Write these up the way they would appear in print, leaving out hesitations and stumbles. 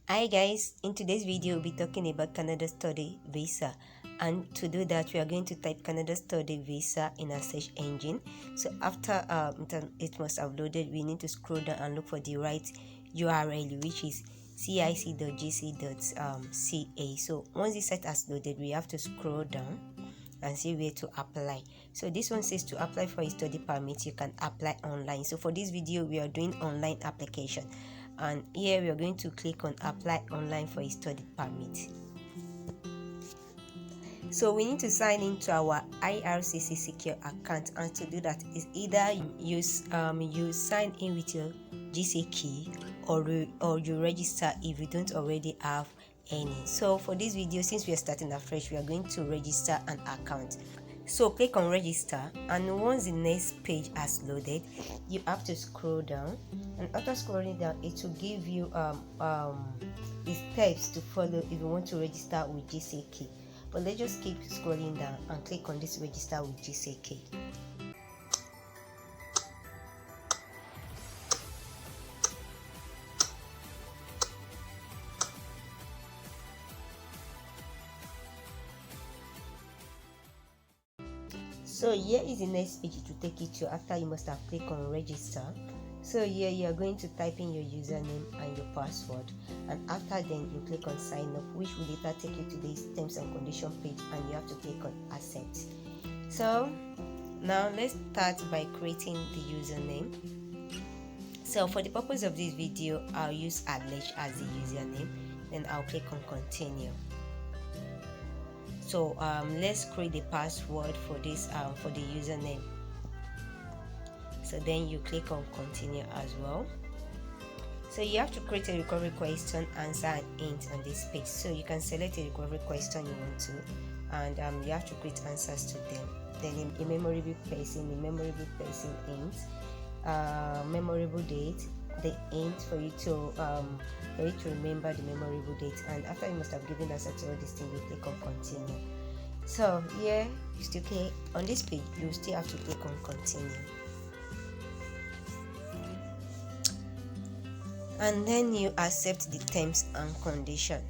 Hi guys, in today's video we'll be talking about Canada Study Visa, and to do that we are going to type Canada Study Visa in our search engine. So after it must have loaded, we need to scroll down and look for the right URL, which is cic.gc.ca. So once the site has loaded, we have to scroll down and see where to apply. So this one says to apply for a study permit, you can apply online. So for this video we are doing online application, and here we are going to click on apply online for a study permit. So we need to sign into our IRCC secure account, and to do that is either you sign in with your GC key or you register if you don't already have any. So for this video, since we are starting afresh, we are going to register an account. So click on register, and once the next page has loaded, you have to scroll down, and after scrolling down it will give you the steps to follow if you want to register with GCK. But let's just keep scrolling down and click on this register with GCK. So here is the next page it will take you to, after you must have clicked on register. So here you are going to type in your username and your password, and after then you click on sign up, which will later take you to this terms and condition page, and you have to click on accept. So now let's start by creating the username. So for the purpose of this video, I'll use Alej as the username, then I'll click on continue. So let's create the password for this for the username. So then you click on continue as well. So you have to create a recovery question, answer and hint on this page. So you can select a recovery question you want to, and you have to create answers to them. Then a memorable person hint, memorable date, the hint for you to remember the memorable date, and after you must have given answer to all these things, you click on continue. So here you still click on this page, you still have to click on continue, and then you accept the terms and condition.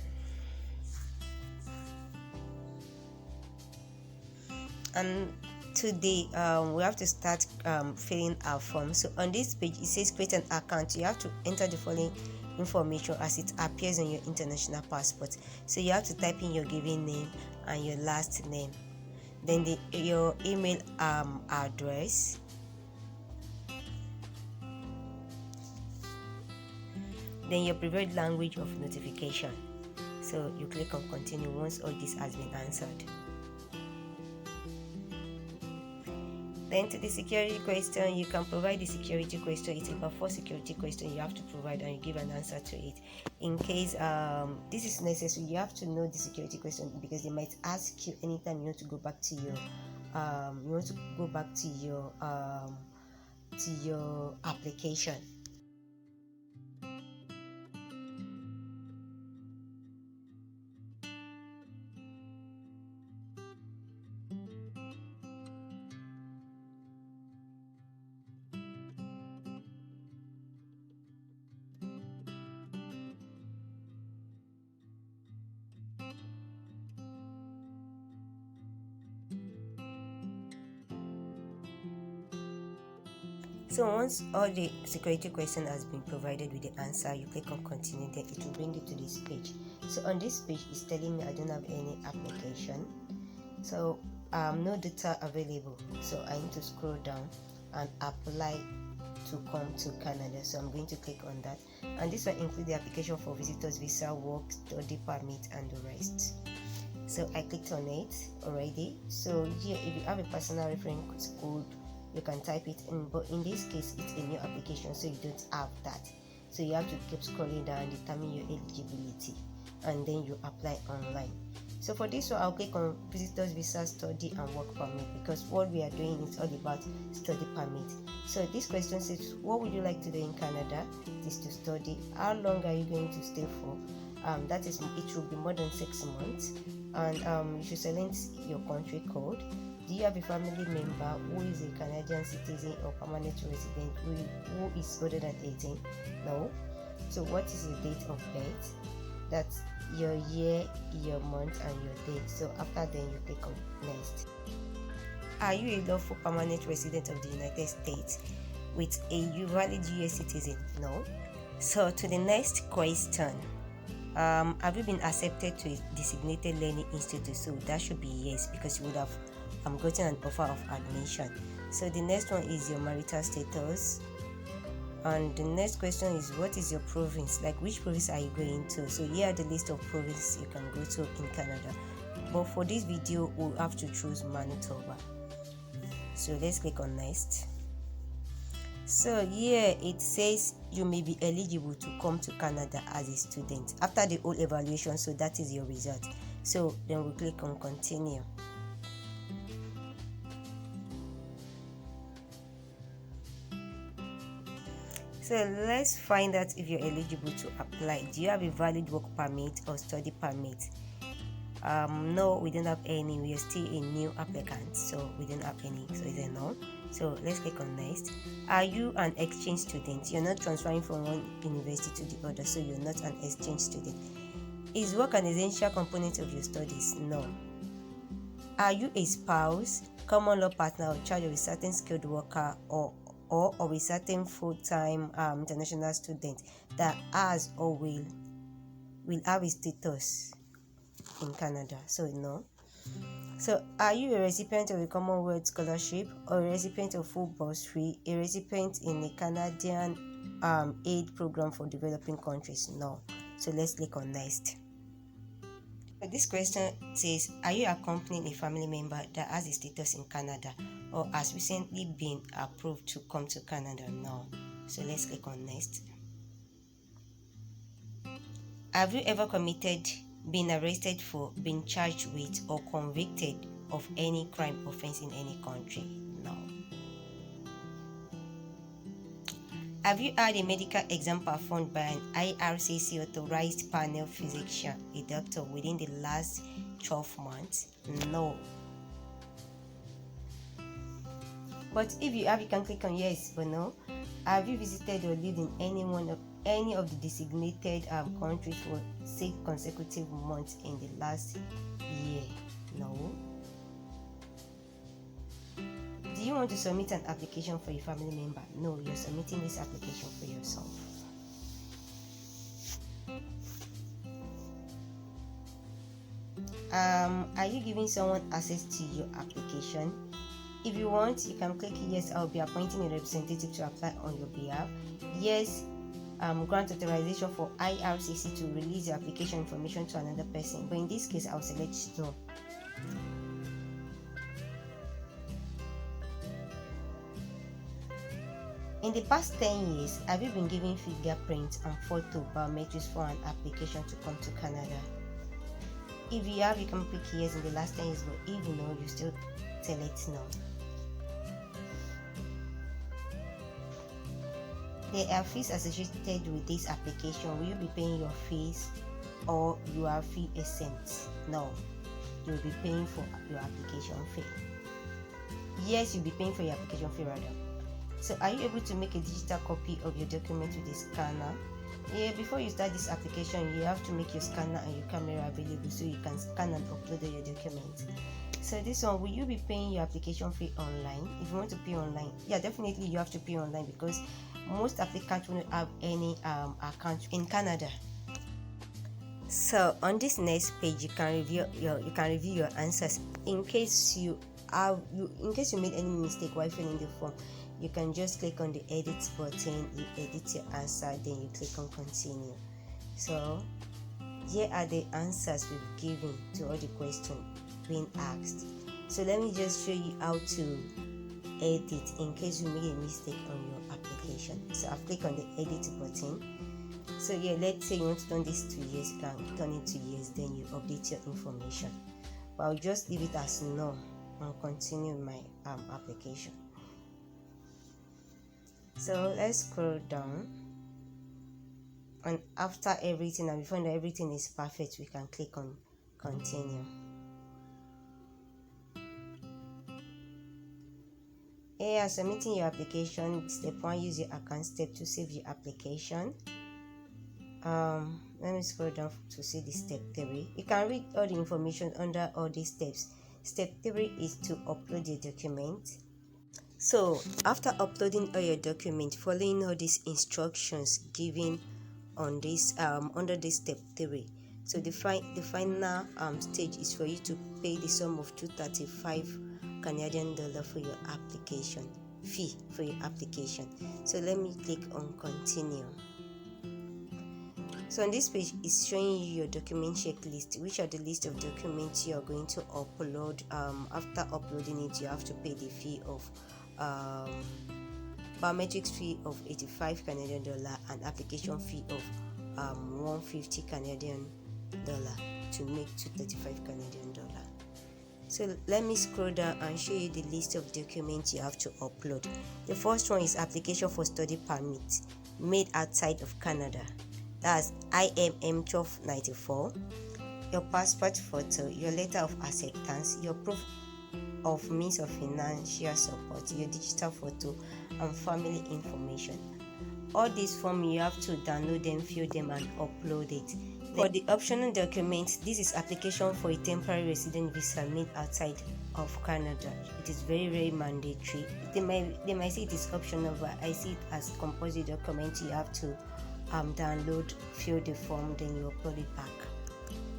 And today we have to start filling our form. So on this page it says create an account. You have to enter the following information as it appears on your international passport. So you have to type in your given name and your last name, then your email address, then your preferred language of notification. So you click on continue once all this has been answered. Then to the security question, you can provide the security question. It's about 4 security questions you have to provide, and you give an answer to it. In case this is necessary, you have to know the security question, because they might ask you anytime you want to go back to your application. So once all the security question has been provided with the answer, you click on continue, then it will bring you to this page. So on this page it's telling me I don't have any application, so no data available. So I need to scroll down and apply to come to Canada. So I'm going to click on that, and this will include the application for visitors visa, work, study permit and the rest. So I clicked on it already. So here, if you have a personal reference code, you can type it in, but in this case it's a new application, so you don't have that. So you have to keep scrolling down and determine your eligibility, and then you apply online. So for this one, I'll click on visitors visa, study and work permit, because what we are doing is all about study permit. So this question says, what would you like to do in Canada? It is to study. How long are you going to stay for? That is, it will be more than 6 months, and you should select your country code. Do you have a family member who is a Canadian citizen or permanent resident who is older than 18? No. So what is your date of birth? That's your year, your month, and your day. So after then you click on next. Are you a lawful permanent resident of the United States with a valid US citizen? No. So to the next question, have you been accepted to a designated learning institute? So that should be yes, because you would have gotten an offer of admission. So the next one is your marital status. And the next question is, what is your province? Like, which province are you going to? So here are the list of provinces you can go to in Canada. But for this video, we'll have to choose Manitoba. So let's click on next. So here it says you may be eligible to come to Canada as a student after the whole evaluation. So that is your result. So then we'll click on continue. So let's find out if you're eligible to apply. Do you have a valid work permit or study permit? No, we don't have any. We are still a new applicant, so we don't have any. So it's a no. So let's click on next. Are you an exchange student? You're not transferring from one university to the other, so you're not an exchange student. Is work an essential component of your studies? No. Are you a spouse, common law partner, or child of a certain skilled worker or of a certain full-time international student that has or will have a status in Canada? So no. So are you a recipient of a Commonwealth scholarship or a recipient of full bursary, a recipient in a Canadian aid program for developing countries? No. So let's click on next. So this question says, are you accompanying a family member that has a status in Canada or has recently been approved to come to Canada? No. So let's click on next. Have you ever committed, been arrested for, been charged with, or convicted of any crime offense in any country? No. Have you had a medical exam performed by an IRCC authorized panel physician, a doctor, within the last 12 months? No. But if you have, you can click on yes or no. Have you visited or lived in any of the designated countries for 6 consecutive months in the last year? No. Do you want to submit an application for a family member? No, you're submitting this application for yourself. Are you giving someone access to your application? If you want, you can click yes, I'll be appointing a representative to apply on your behalf. Yes, grant authorization for IRCC to release your application information to another person. But in this case, I'll select no. In the past 10 years, have you been given fingerprints and photo biometrics for an application to come to Canada? If you have, you can click yes in the last 10 years, but if no, you still select no. There are fees associated with this application. Will you be paying your fees or you are fee exempt? No, you'll be paying for your application fee. Yes, you'll be paying for your application fee rather. So are you able to make a digital copy of your document with a scanner? Yeah, before you start this application, you have to make your scanner and your camera available so you can scan and upload your document. So this one, will you be paying your application fee online? If you want to pay online, yeah, definitely you have to pay online because most applicants won't have any account in Canada. So on this next page, you can review your answers. In case you made any mistake while filling the form, you can just click on the edit button, you edit your answer, then you click on continue. So here are the answers we've given to all the questions being asked. So let me just show you how to edit in case you made a mistake on your application. So I've clicked on the edit button. So yeah, let's say you want to turn this to yes, you can turn it to yes, then you update your information. But I'll just leave it as no and continue my application. So let's scroll down, and after everything and we find that everything is perfect, we can click on continue. Here, submitting your application. Step 1, use your account. Step 2, save your application. let me scroll down to see the step 3. You can read all the information under all these steps. Step 3 is to upload your document. So after uploading all your document, following all these instructions given on this under this step 3, so the final stage is for you to pay the sum of 235 Canadian dollar for your application fee for your application. So let me click on continue. So on this page is showing you your document checklist, which are the list of documents you are going to upload. After uploading it, you have to pay the fee of biometrics fee of 85 Canadian dollar and application fee of 150 Canadian dollar to make 235 Canadian dollar. So let me scroll down and show you the list of documents you have to upload. The first one is application for study permit made outside of Canada. That's IMM 1294, your passport photo, your letter of acceptance, your proof of means of financial support, your digital photo, and family information. All these forms you have to download them, fill them, and upload it. For the optional documents, this is application for a temporary resident visa made outside of Canada. It is very mandatory. They might say it is optional, but I see it as compulsory document. You have to download, fill the form, then you upload it back.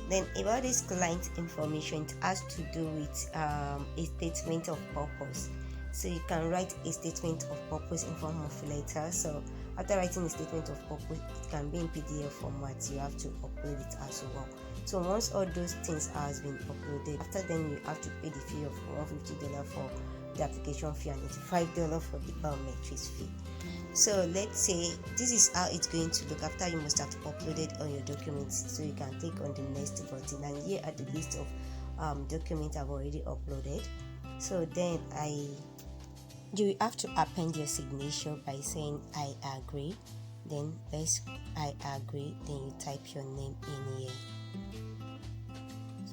Then about this client information, it has to do with a statement of purpose. So you can write a statement of purpose in form of letter. So after writing a statement of purpose, it can be in PDF format. You have to upload it as well. So once all those things has been uploaded, after then you have to pay the fee of $150 for the application fee and $85 for the biometrics fee. So let's say this is how it's going to look after you must have uploaded all your documents. So you can click on the next button, and here are the list of documents I've already uploaded. So then you have to append your signature by saying I agree. Then I agree, then you type your name in here.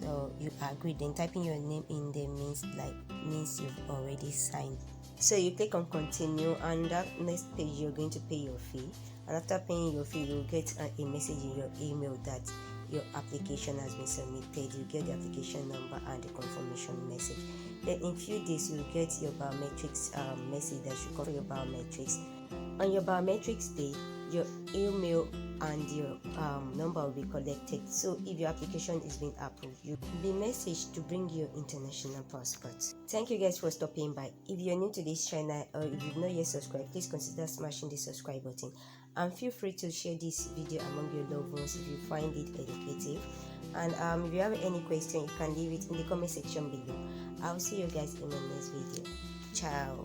So you agree, then typing your name in there means you've already signed. So you click on continue, and that next page you're going to pay your fee, and after paying your fee you'll get a message in your email that your application has been submitted. You get the application number and the confirmation message. Then in few days you'll get your biometrics message that should cover your biometrics. On your biometrics day, your email and your number will be collected. So if your application is being approved, you'll be messaged to bring your international passport. Thank you guys for stopping by. If you're new to this channel or if you've not yet subscribed, please consider smashing the subscribe button, and feel free to share this video among your loved ones if you find it educative. And if you have any question, you can leave it in the comment section below. I'll see you guys in the next video. Ciao.